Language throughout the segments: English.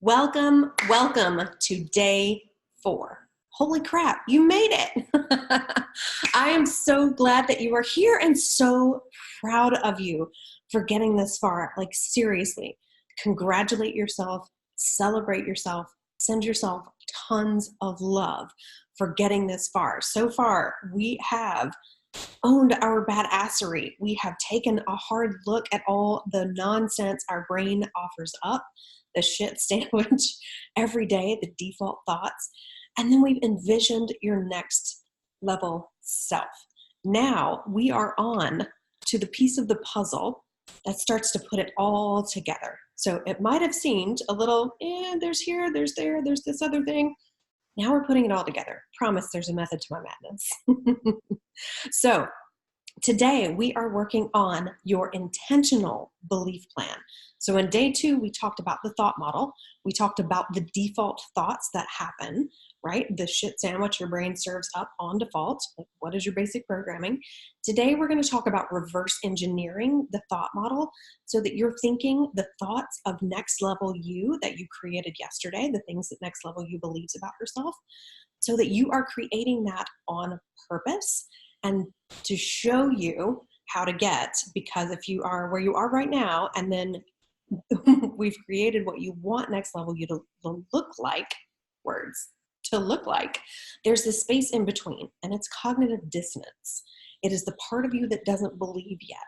Welcome, welcome to day 4. Holy crap, you made it. I am so glad that you are here and so proud of you for getting this far. Like, seriously, congratulate yourself, celebrate yourself, send yourself tons of love for getting this far. So far, we have owned our badassery. We have taken a hard look at all the nonsense our brain offers up, the shit sandwich every day, the default thoughts, and then we've envisioned your next level self. Now we are on to the piece of the puzzle that starts to put it all together. So it might have seemed a little, there's here, there's there, there's this other thing. Now we're putting it all together. Promise there's a method to my madness. So today we are working on your intentional belief plan. So in day 2, we talked about the thought model. We talked about the default thoughts that happen, right? The shit sandwich your brain serves up on default. Like, what is your basic programming? Today we're going to talk about reverse engineering the thought model so that you're thinking the thoughts of next level you that you created yesterday, the things that next level you believes about yourself, so that you are creating that on purpose and to show you how to get, because if you are where you are right now and then we've created what you want next level you to look like, there's this space in between, and it's cognitive dissonance. It is the part of you that doesn't believe yet.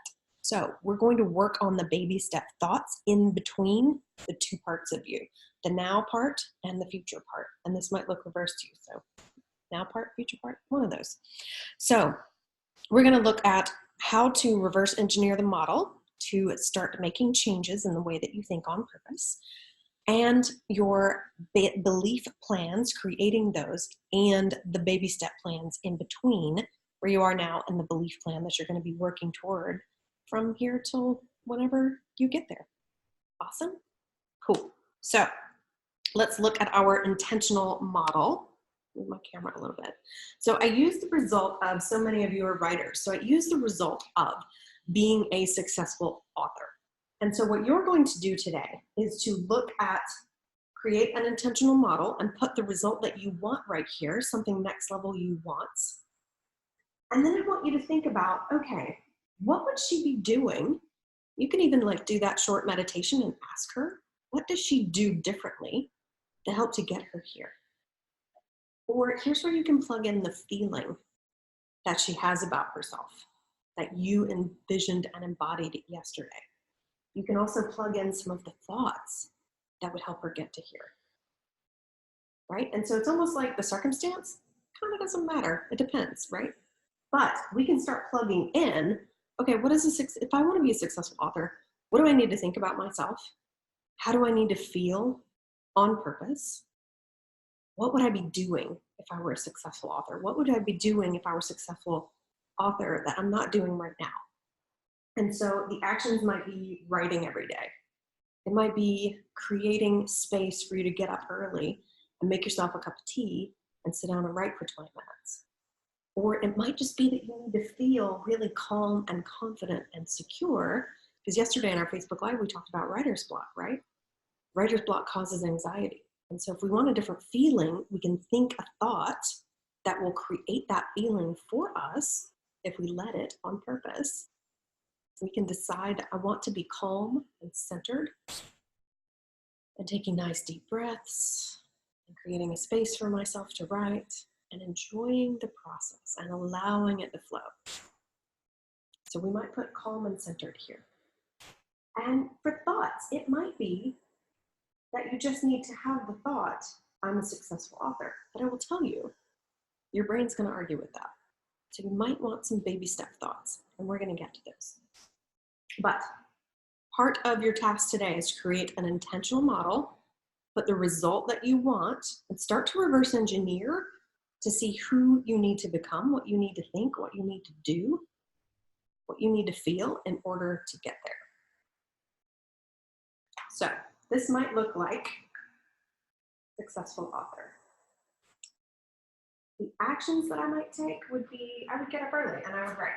So we're going to work on the baby step thoughts in between the two parts of you, the now part and the future part. And this might look reversed to you. So now part, future part, one of those. So we're going to look at how to reverse engineer the model to start making changes in the way that you think on purpose, and your belief plans, creating those, and the baby step plans in between where you are now and the belief plan that you're going to be working toward from here till whenever you get there. Awesome? Cool. So let's look at our intentional model. Move my camera a little bit. So I use the result of, so many of you are writers, so I use the result of being a successful author. And so what you're going to do today is to look at, create an intentional model and put the result that you want right here, something next level you want. And then I want you to think about, okay, what would she be doing? You can even like do that short meditation and ask her, what does she do differently to help to get her here? Or here's where you can plug in the feeling that she has about herself, that you envisioned and embodied yesterday. You can also plug in some of the thoughts that would help her get to here, right? And so it's almost like the circumstance kind of doesn't matter. It depends, right? But we can start plugging in, okay, if I want to be a successful author, what do I need to think about myself? How do I need to feel on purpose? What would I be doing if I were a successful author? What would I be doing if I were a successful author that I'm not doing right now? And so the actions might be writing every day. It might be creating space for you to get up early and make yourself a cup of tea and sit down and write for 20 minutes. Or it might just be that you need to feel really calm and confident and secure, because yesterday in our Facebook Live, we talked about writer's block, right? Writer's block causes anxiety. And so if we want a different feeling, we can think a thought that will create that feeling for us if we let it on purpose. We can decide, I want to be calm and centered, and taking nice deep breaths and creating a space for myself to write and enjoying the process and allowing it to flow. So we might put calm and centered here. And for thoughts, it might be that you just need to have the thought, I'm a successful author. But I will tell you, your brain's going to argue with that. So you might want some baby step thoughts, and we're going to get to those. But part of your task today is to create an intentional model, put the result that you want, and start to reverse engineer to see who you need to become, what you need to think, what you need to do, what you need to feel in order to get there. So this might look like successful author. The actions that I might take would be, I would get up early and I would write.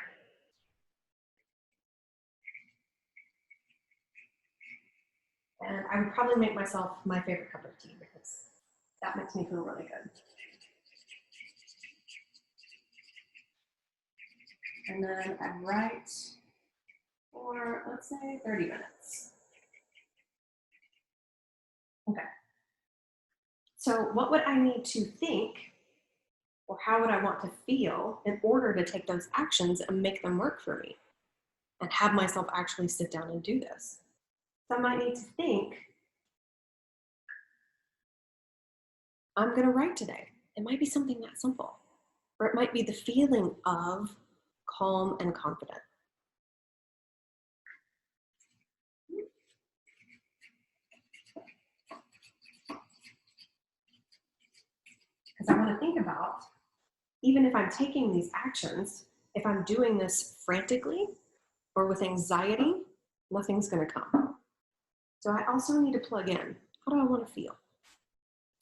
And I would probably make myself my favorite cup of tea because that makes me feel really good. And then I'd write for, let's say, 30 minutes. Okay. So what would I need to think, or how would I want to feel in order to take those actions and make them work for me and have myself actually sit down and do this? So I might need to think, I'm going to write today. It might be something that simple, or it might be the feeling of calm and confident. Because I want to think about, even if I'm taking these actions, if I'm doing this frantically or with anxiety, nothing's going to come. So I also need to plug in, how do I want to feel?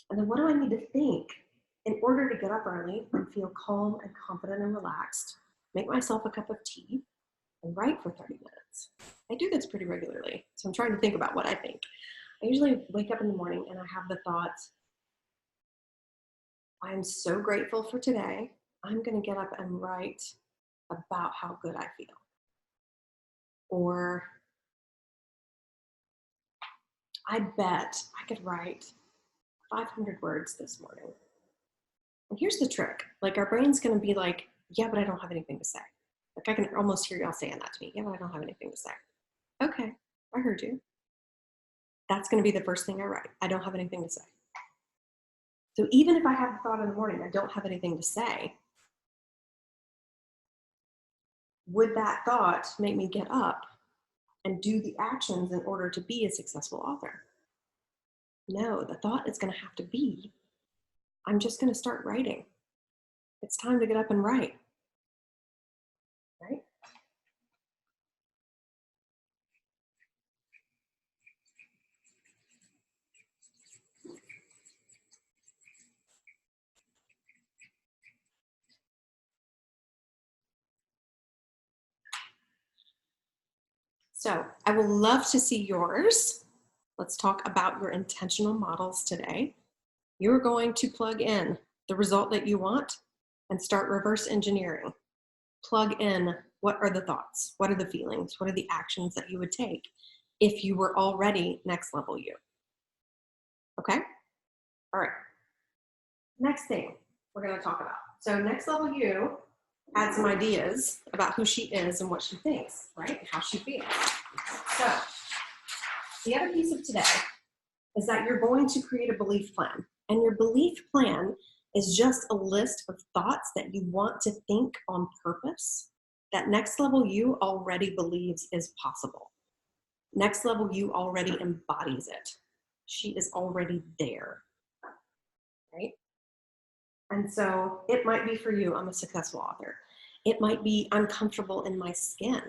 And then what do I need to think in order to get up early and feel calm and confident and relaxed, make myself a cup of tea, and write for 30 minutes. I do this pretty regularly, so I'm trying to think about what I think. I usually wake up in the morning and I have the thought, I'm so grateful for today. I'm going to get up and write about how good I feel. Or I bet I could write 500 words this morning. And here's the trick. Like our brain's going to be like, yeah, but I don't have anything to say. Like I can almost hear y'all saying that to me. Yeah, but I don't have anything to say. Okay, I heard you. That's going to be the first thing I write. I don't have anything to say. So even if I have the thought in the morning, I don't have anything to say, would that thought make me get up and do the actions in order to be a successful author? No, the thought is going to have to be, I'm just going to start writing. It's time to get up and write. Right? So I would love to see yours. Let's talk about your intentional models today. You're going to plug in the result that you want and start reverse engineering. Plug in, what are the thoughts? What are the feelings? What are the actions that you would take if you were already next level you? Okay? All right. Next thing we're going to talk about. So next level you had some ideas about who she is and what she thinks, right? And how she feels. So the other piece of today is that you're going to create a belief plan. And your belief plan is just a list of thoughts that you want to think on purpose that next level you already believes is possible. Next level you already embodies it. She is already there, right? And so it might be for you, I'm a successful author. It might be, I'm comfortable in my skin.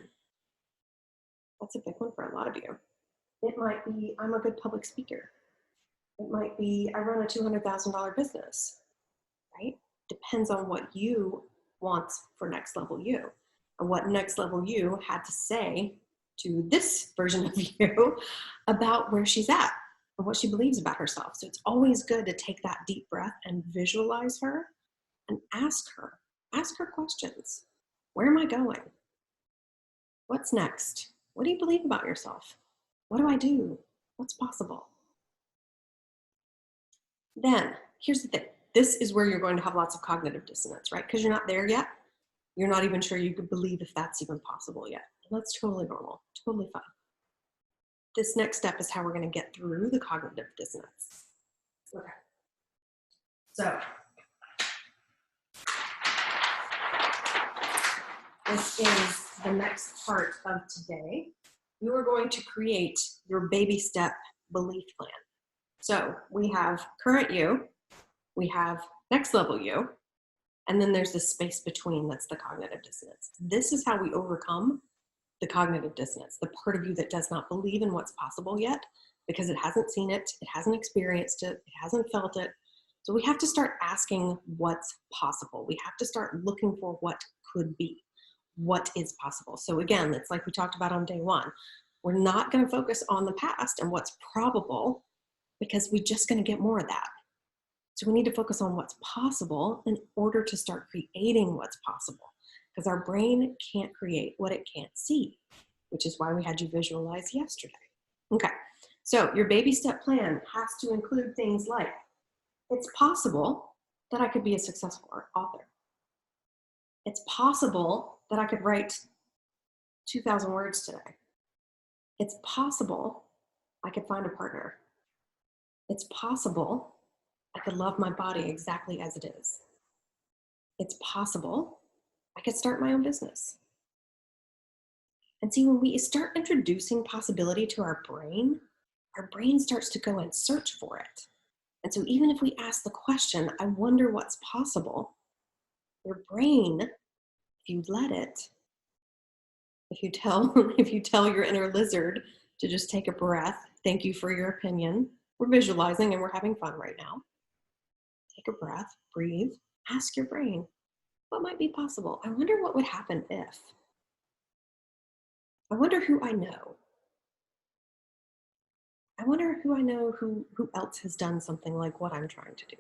That's a big one for a lot of you. It might be, I'm a good public speaker. It might be, I run a $200,000 business, right? Depends on what you want for next level you and what next level you had to say to this version of you about where she's at and what she believes about herself. So it's always good to take that deep breath and visualize her and ask her questions. Where am I going? What's next? What do you believe about yourself? What do I do? What's possible? Then here's the thing. This is where you're going to have lots of cognitive dissonance, right? Because you're not there yet. You're not even sure you could believe if that's even possible yet. And that's totally normal, totally fine. This next step is how we're going to get through the cognitive dissonance. Okay. So this is the next part of today. You are going to create your baby step belief plan. So we have current you, we have next level you, and then there's this space between that's the cognitive dissonance. This is how we overcome the cognitive dissonance, the part of you that does not believe in what's possible yet because it hasn't seen it, it hasn't experienced it, it hasn't felt it. So we have to start asking what's possible. We have to start looking for what could be, what is possible. So again, it's like we talked about on day one. We're not going to focus on the past and what's probable because we're just going to get more of that. So we need to focus on what's possible in order to start creating what's possible, because our brain can't create what it can't see, which is why we had you visualize yesterday. Okay, so your baby step plan has to include things like, it's possible that I could be a successful author. It's possible that I could write 2,000 words today. It's possible I could find a partner. It's possible I could love my body exactly as it is. It's possible I could start my own business. And see, when we start introducing possibility to our brain starts to go and search for it. And so even if we ask the question, I wonder what's possible, your brain, if you let it, if you tell your inner lizard to just take a breath, thank you for your opinion. We're visualizing and we're having fun right now. Take a breath, breathe, ask your brain, what might be possible? I wonder what would happen if. I wonder who I know. I wonder who I know who else has done something like what I'm trying to do.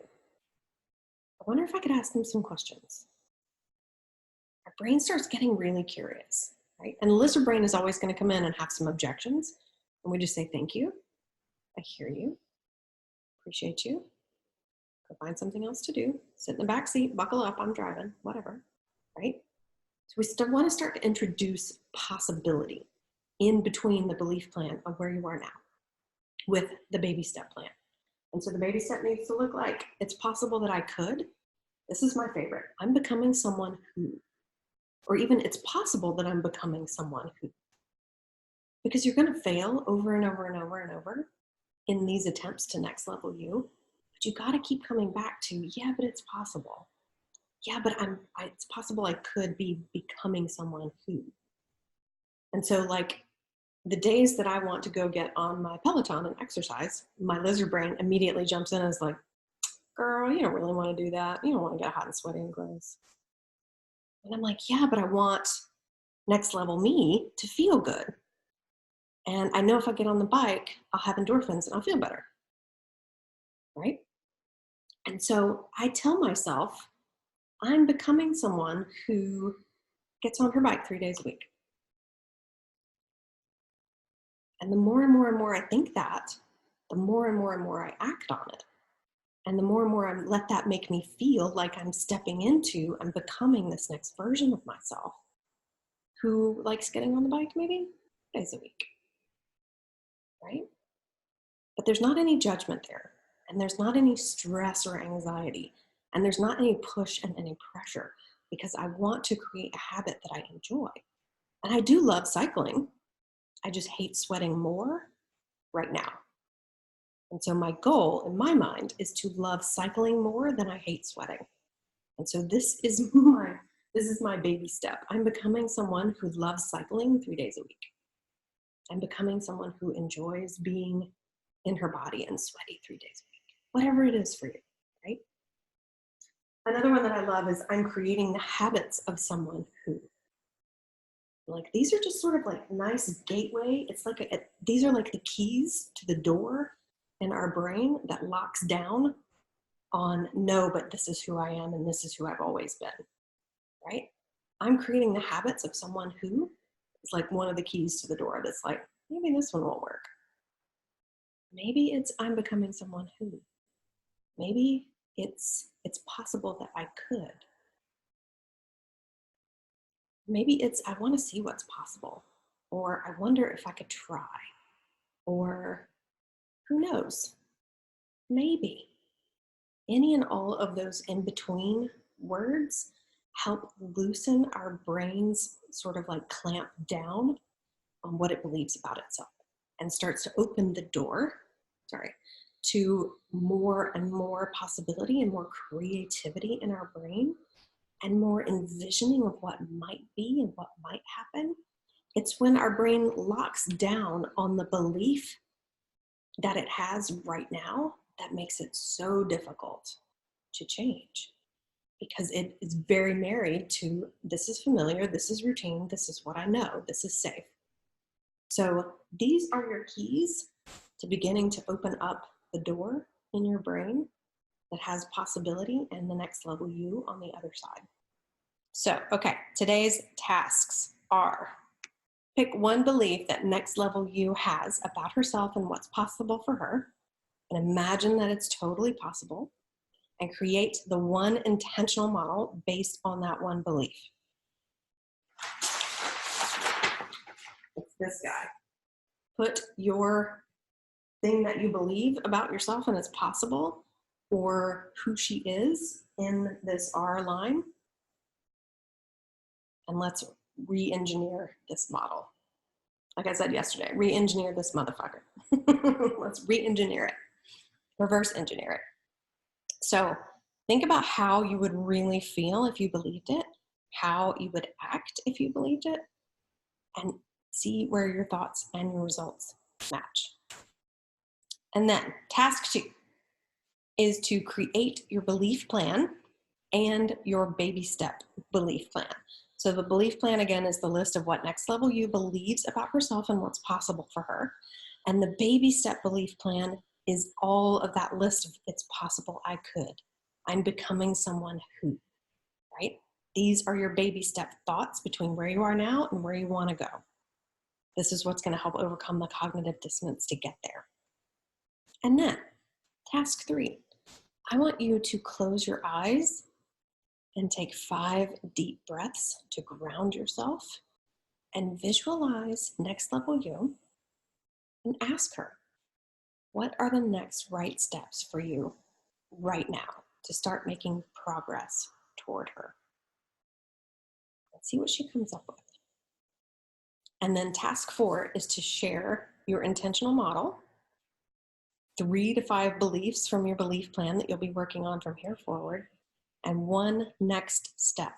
I wonder if I could ask them some questions. Our brain starts getting really curious, right? And the lizard brain is always going to come in and have some objections. And we just say, thank you. I hear you. Appreciate you. Go find something else to do. Sit in the back seat, buckle up, I'm driving, whatever, right? So we still want to start to introduce possibility in between the belief plan of where you are now with the baby step plan. And so the baby step needs to look like, it's possible that I could. This is my favorite. I'm becoming someone who, or even it's possible that I'm becoming someone who. Because you're going to fail over and over and over and over in these attempts to next level you. But you got to keep coming back to, yeah, but it's possible. Yeah, but it's possible I could be becoming someone who. And so like the days that I want to go get on my Peloton and exercise, my lizard brain immediately jumps in and is like, girl, you don't really want to do that. You don't want to get hot and sweaty and gross. And I'm like, yeah, but I want next level me to feel good. And I know if I get on the bike, I'll have endorphins and I'll feel better, right? And so I tell myself, I'm becoming someone who gets on her bike 3 days a week. And the more and more and more I think that, the more and more and more I act on it. And the more and more I let that make me feel like I'm stepping into, I'm becoming this next version of myself who likes getting on the bike maybe 2 days a week, right? But there's not any judgment there. And there's not any stress or anxiety. And there's not any push and any pressure, because I want to create a habit that I enjoy. And I do love cycling. I just hate sweating more right now. And so my goal in my mind is to love cycling more than I hate sweating. And so this is my baby step. I'm becoming someone who loves cycling 3 days a week. I'm becoming someone who enjoys being in her body and sweaty 3 days a week, whatever it is for you, right? Another one that I love is I'm creating the habits of someone who. Like these are just sort of like nice gateway. It's like these are like the keys to the door in our brain that locks down on, no, but this is who I am and this is who I've always been, right? I'm creating the habits of someone who is like one of the keys to the door that's like, maybe this one won't work. Maybe it's I'm becoming someone who. Maybe it's possible that I could. Maybe it's I want to see what's possible, or I wonder if I could try, or who knows, maybe. Any and all of those in between words help loosen our brain's sort of like clamp down on what it believes about itself, and starts to open the door, to more and more possibility and more creativity in our brain, and more envisioning of what might be and what might happen. It's when our brain locks down on the belief that it has right now that makes it so difficult to change, because it is very married to, this is familiar, this is routine, this is what I know, this is safe. So these are your keys to beginning to open up the door in your brain that has possibility and the next level you on the other side. So, okay, today's tasks are: pick one belief that next level you has about herself and what's possible for her, and imagine that it's totally possible, and create the one intentional model based on that one belief. It's this guy. Put your thing that you believe about yourself and it's possible, or who she is, in this R line, and let's re-engineer this model. Like I said yesterday, re-engineer this motherfucker. Let's re-engineer it, reverse engineer it. So think about how you would really feel if you believed it, how you would act if you believed it, and see where your thoughts and your results match. And then task 2 is to create your belief plan and your baby step belief plan. So the belief plan, again, is the list of what next level you believes about herself and what's possible for her. And the baby step belief plan is all of that list of it's possible I could. I'm becoming someone who, right? These are your baby step thoughts between where you are now and where you want to go. This is what's going to help overcome the cognitive dissonance to get there. And then task 3, I want you to close your eyes and take 5 deep breaths to ground yourself and visualize next level you and ask her, what are the next right steps for you right now to start making progress toward her? Let's see what she comes up with. And then task 4 is to share your intentional model, 3 to 5 beliefs from your belief plan that you'll be working on from here forward, and 1 next step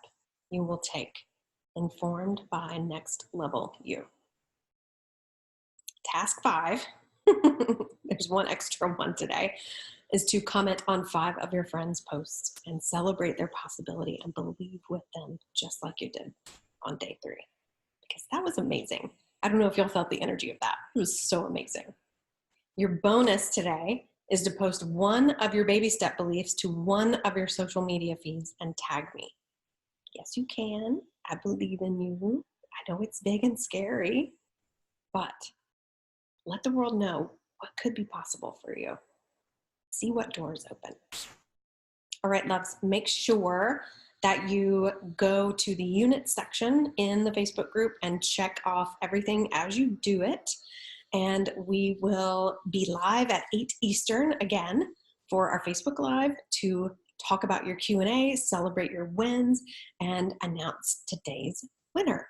you will take, informed by next level you. Task 5, there's 1 extra one today, is to comment on 5 of your friends' posts and celebrate their possibility and believe with them just like you did on day 3. Because that was amazing. I don't know if y'all felt the energy of that. It was so amazing. Your bonus today is to post 1 of your baby step beliefs to 1 of your social media feeds and tag me. Yes, you can. I believe in you. I know it's big and scary, but let the world know what could be possible for you. See what doors open. All right, loves, make sure that you go to the unit section in the Facebook group and check off everything as you do it. And we will be live at 8 Eastern again for our Facebook Live to talk about your Q&A, celebrate your wins, and announce today's winner.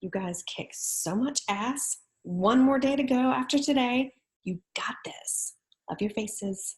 You guys kick so much ass. 1 more day to go after today. You got this. Love your faces.